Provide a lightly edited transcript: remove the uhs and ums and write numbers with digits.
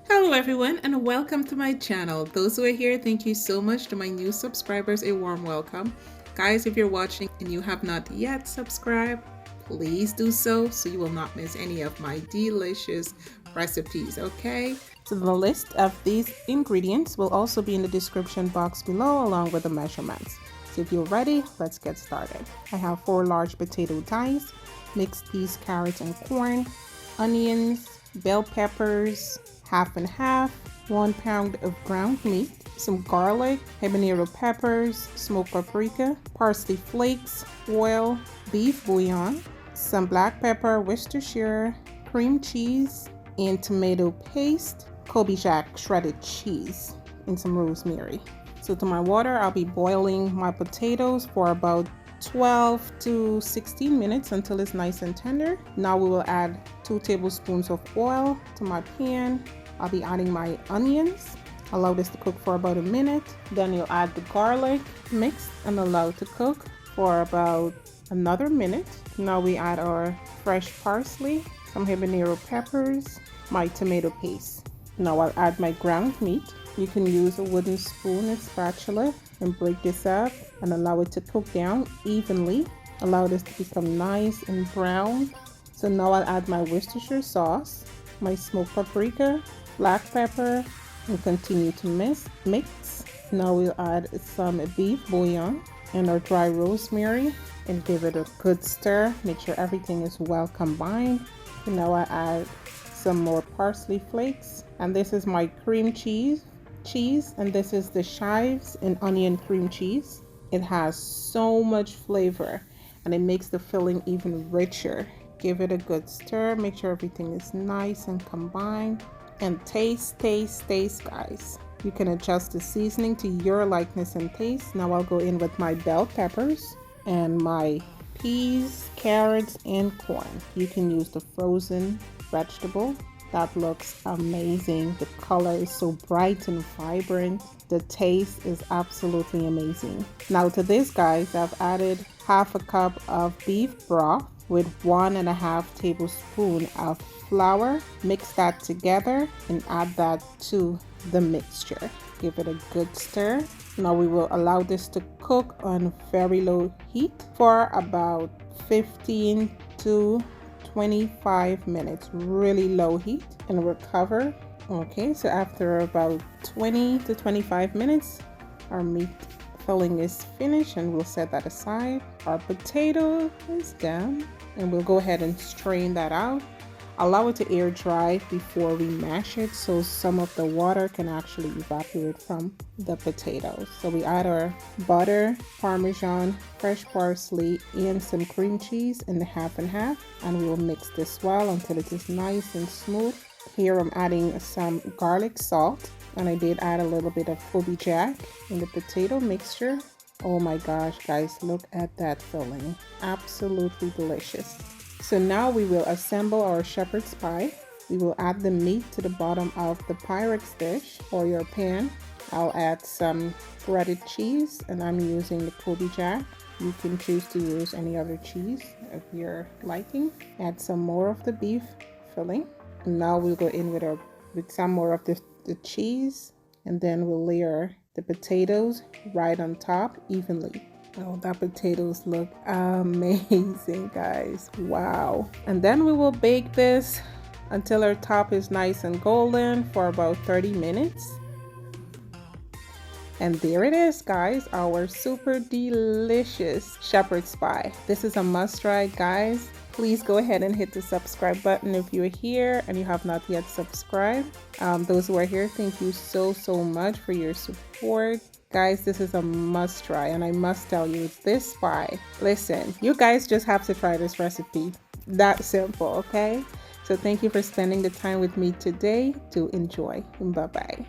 Hello everyone and welcome to my channel. Those who are here, thank you so much. To my new subscribers, a warm welcome. Guys, if you're watching and you have not yet subscribed, please do so you will not miss any of my delicious recipes, okay? So the list of these ingredients will also be in the description box below along with the measurements. So if you're ready, let's get started. I have 4 large potato thighs, mixed peas, carrots and corn, onions, bell peppers, half and half, 1 pound of ground meat, some garlic, habanero peppers, smoked paprika, parsley flakes, oil, beef bouillon, some black pepper, Worcestershire, cream cheese, and tomato paste, Colby shredded cheese, and some rosemary. So to my water, I'll be boiling my potatoes for about 12 to 16 minutes until it's nice and tender. Now we will add 2 tablespoons of oil to my pan. I'll be adding my onions. Allow this to cook for about a minute. Then you'll add the garlic mixed and allow to cook for about another minute. Now we add our fresh parsley, some habanero peppers, my tomato paste. Now I'll add my ground meat. You can use a wooden spoon and spatula and break this up and allow it to cook down evenly. Allow this to become nice and brown. So now I'll add my Worcestershire sauce, my smoked paprika, black pepper, and continue to mix. Now we'll add some beef bouillon and our dry rosemary and give it a good stir. Make sure everything is well combined. And now I add some more parsley flakes, and this is my cream cheese, and this is the chives and onion cream cheese. It has so much flavor and it makes the filling even richer. Give it a good stir. Make sure everything is nice and combined. And taste guys. You can adjust the seasoning to your likeness and taste. Now I'll go in with my bell peppers and my peas, carrots and corn. You can use the frozen vegetable. That looks amazing. The color is so bright and vibrant. The taste is absolutely amazing. Now to this, guys, I've added half a cup of beef broth with 1.5 tablespoons of flour. Mix that together and add that to the mixture. Give it a good stir. Now we will allow this to cook on very low heat for about 15 to 25 minutes, really low heat, and we'll cover. Okay, so after about 20 to 25 minutes, our meat filling is finished and we'll set that aside. Our potato is done and we'll go ahead and strain that out. Allow it to air dry before we mash it so some of the water can actually evaporate from the potatoes. So we add our butter, parmesan, fresh parsley, and some cream cheese in the half and half, and we will mix this well until it is nice and smooth. Here I'm adding some garlic salt, and I did add a little bit of Colby in the potato mixture. Oh my gosh, guys, look at that filling. Absolutely delicious. So now we will assemble our shepherd's pie. We will add the meat to the bottom of the Pyrex dish or your pan. I'll add some shredded cheese, and I'm using the Colby. You can choose to use any other cheese of your liking. Add some more of the beef filling. And now we'll go in with some more of the cheese, and then we'll layer the potatoes right on top evenly. Oh, that potatoes look amazing, guys. Wow. And then we will bake this until our top is nice and golden for about 30 minutes. And there it is, guys, our super delicious shepherd's pie. This is a must try, guys. Please go ahead and hit the subscribe button if you're here and you have not yet subscribed. Those who are here, thank you so much for your support. Guys, this is a must try, and I must tell you, this pie, listen, you guys just have to try this recipe. That simple, okay? So thank you for spending the time with me today. To enjoy. Bye-bye.